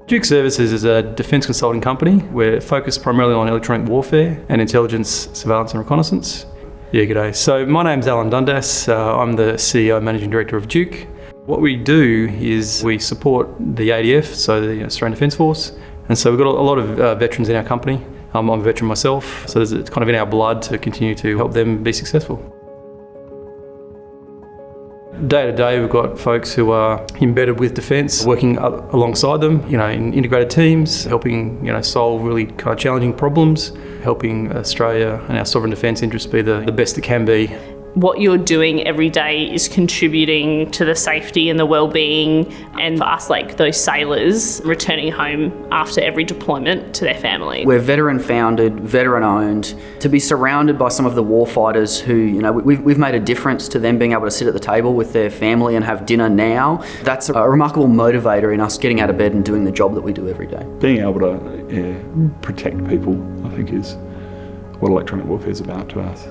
DEWC Services is a defence consulting company. We're focused primarily on electronic warfare and intelligence, surveillance and reconnaissance. Yeah, g'day. So my name's Alan Dundas. I'm the CEO and Managing Director of DEWC. What we do is we support the ADF, so the Australian Defence Force. And so we've got a lot of veterans in our company. I'm a veteran myself, so it's kind of in our blood to continue to help them be successful. Day to day, we've got folks who are embedded with defence, working alongside them, in integrated teams, helping, solve really kind of challenging problems, helping Australia and our sovereign defence interests be the best it can be. What you're doing every day is contributing to the safety and the well-being, and for us, like those sailors returning home after every deployment to their family. We're veteran-founded, veteran-owned. To be surrounded by some of the warfighters who, we've made a difference to them being able to sit at the table with their family and have dinner now, that's a remarkable motivator in us getting out of bed and doing the job that we do every day. Being able to protect people, I think, is what electronic warfare is about to us.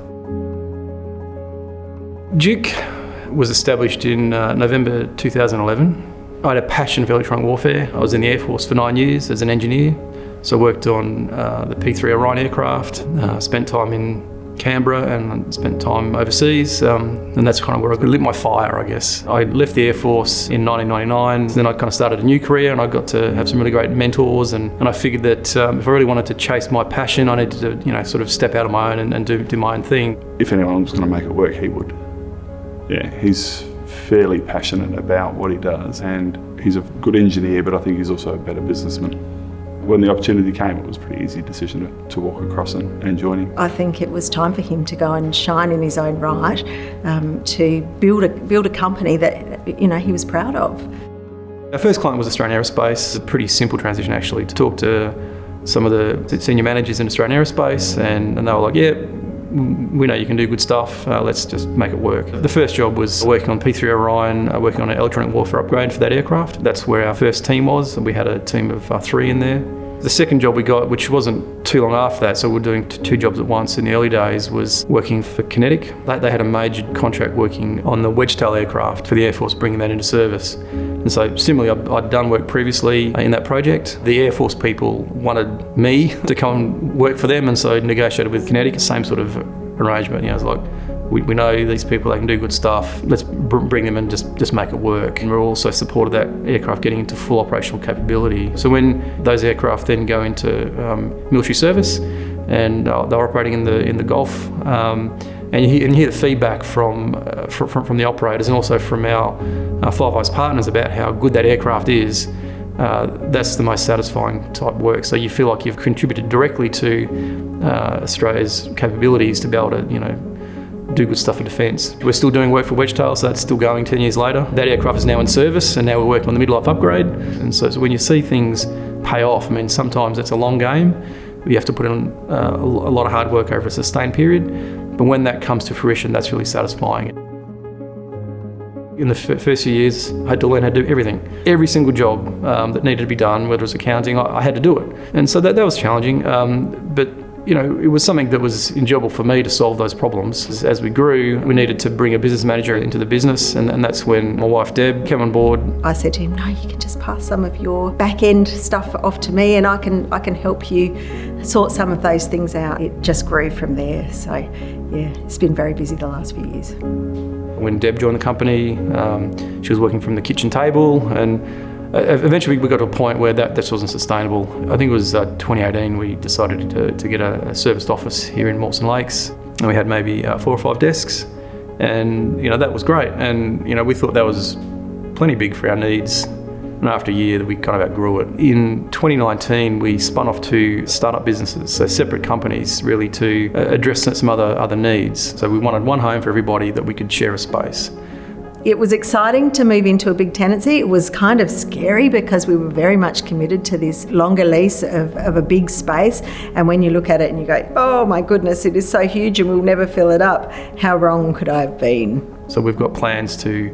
DEWC was established in November 2011. I had a passion for electronic warfare. I was in the Air Force for 9 years as an engineer. So I worked on the P3 Orion aircraft, spent time in Canberra and spent time overseas. And that's kind of where I lit my fire, I guess. I left the Air Force in 1999. Then I kind of started a new career and I got to have some really great mentors. And I figured that if I really wanted to chase my passion, I needed to, sort of step out on my own and do my own thing. If anyone was going to make it work, he would. Yeah, he's fairly passionate about what he does, and he's a good engineer, but I think he's also a better businessman. When the opportunity came, it was a pretty easy decision to walk across and join him. I think it was time for him to go and shine in his own right, to build a company that he was proud of. Our first client was Australian Aerospace. A pretty simple transition actually, to talk to some of the senior managers in Australian Aerospace, and they were like, yeah, we know you can do good stuff, let's just make it work. The first job was working on P3 Orion, working on an electronic warfare upgrade for that aircraft. That's where our first team was, and we had a team of 3 in there. The second job we got, which wasn't too long after that, so we were doing 2 jobs at once in the early days, was working for Kinetic. They had a major contract working on the Wedgetail aircraft for the Air Force, bringing that into service. And so similarly, I'd done work previously in that project. The Air Force people wanted me to come and work for them, and so I negotiated with Kinetic, same sort of arrangement. It's like, we know these people, they can do good stuff, let's bring them and just make it work. And we're also supported that aircraft getting into full operational capability. So when those aircraft then go into military service, and they're operating in the Gulf, and you hear the feedback from the operators and also from our fly-by partners about how good that aircraft is. That's the most satisfying type work. So you feel like you've contributed directly to Australia's capabilities to be able to, do good stuff for defence. We're still doing work for Wedgetail, so that's still going 10 years later. That aircraft is now in service, and now we're working on the midlife upgrade. And so when you see things pay off, sometimes it's a long game. You have to put in a lot of hard work over a sustained period. But when that comes to fruition, that's really satisfying. In the first few years, I had to learn how to do everything. Every single job that needed to be done, whether it was accounting, I had to do it. And so that was challenging, but it was something that was enjoyable for me to solve those problems. As we grew, we needed to bring a business manager into the business, and that's when my wife Deb came on board. I said to him, no, you can just pass some of your back-end stuff off to me, and I can help you sort some of those things out. It just grew from there. So yeah, it's been very busy the last few years. When Deb joined the company, she was working from the kitchen table, and eventually we got to a point where that wasn't sustainable. I think it was 2018 we decided to get a serviced office here in Mawson Lakes, and we had maybe 4 or 5 desks, and that was great, and we thought that was plenty big for our needs. And after a year, we kind of outgrew it. In 2019, we spun off to start-up businesses, so separate companies, really to address some other needs. So we wanted one home for everybody that we could share a space. It was exciting to move into a big tenancy. It was kind of scary because we were very much committed to this longer lease of a big space. And when you look at it and you go, oh my goodness, it is so huge and we'll never fill it up. How wrong could I have been? So we've got plans to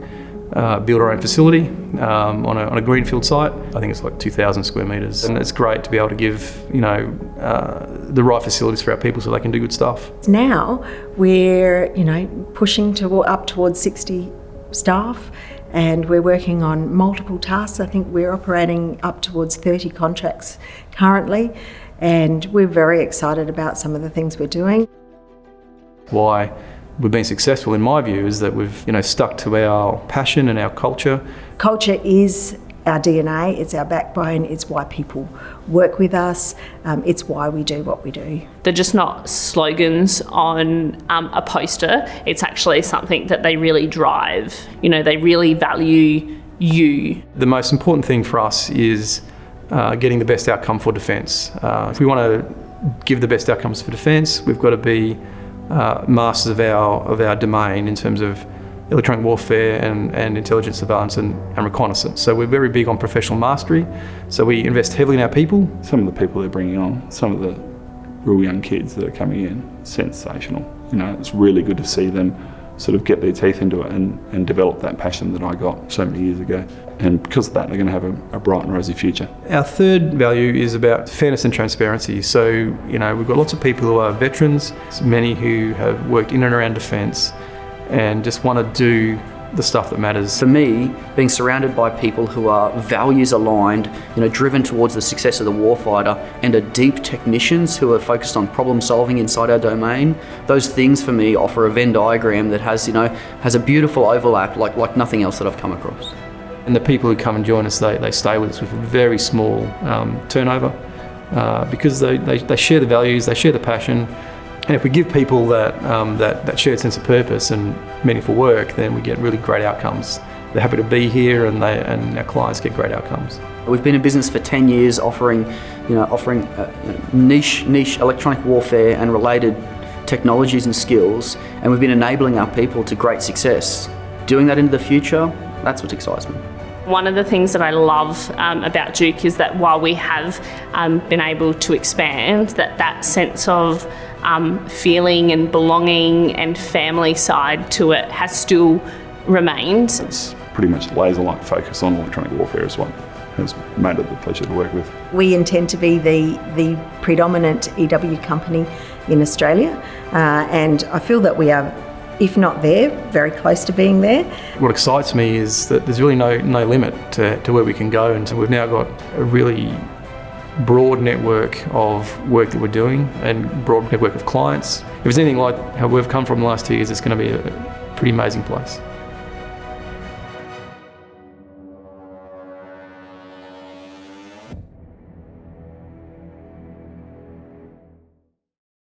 build our own facility on a greenfield site. I think it's like 2,000 square metres, and it's great to be able to give the right facilities for our people so they can do good stuff. Now we're pushing up towards 60 staff, and we're working on multiple tasks. I think we're operating up towards 30 contracts currently, and we're very excited about some of the things we're doing. Why we've been successful, in my view, is that we've stuck to our passion and our culture. Culture is our DNA, it's our backbone, it's why people work with us, it's why we do what we do. They're just not slogans on a poster, it's actually something that they really drive. They really value you. The most important thing for us is getting the best outcome for defence. If we want to give the best outcomes for defence, we've got to be masters of our domain in terms of electronic warfare and intelligence surveillance and reconnaissance. So we're very big on professional mastery. So we invest heavily in our people. Some of the people they're bringing on, some of the real young kids that are coming in, sensational. It's really good to see them sort of get their teeth into it and develop that passion that I got so many years ago. And because of that, they're going to have a bright and rosy future. Our third value is about fairness and transparency. So, we've got lots of people who are veterans, many who have worked in and around defence, and just want to do the stuff that matters. For me, being surrounded by people who are values aligned, driven towards the success of the warfighter, and are deep technicians who are focused on problem solving inside our domain, those things for me offer a Venn diagram that has a beautiful overlap like nothing else that I've come across. And the people who come and join us, they stay with us with a very small turnover because they share the values, they share the passion. And if we give people that shared sense of purpose and meaningful work, then we get really great outcomes. They're happy to be here, and our clients get great outcomes. We've been in business for 10 years, offering niche electronic warfare and related technologies and skills, and we've been enabling our people to great success. Doing that into the future, that's what excites me. One of the things that I love about DEWC is that while we have been able to expand, that sense of feeling and belonging and family side to it has still remained. It's pretty much laser-like focus on electronic warfare is what has made it a pleasure to work with. We intend to be the predominant EW company in Australia, and I feel that we are, if not there, very close to being there. What excites me is that there's really no limit to where we can go, and so we've now got a really broad network of work that we're doing and broad network of clients. If it's anything like how we've come from the last 2 years, it's going to be a pretty amazing place.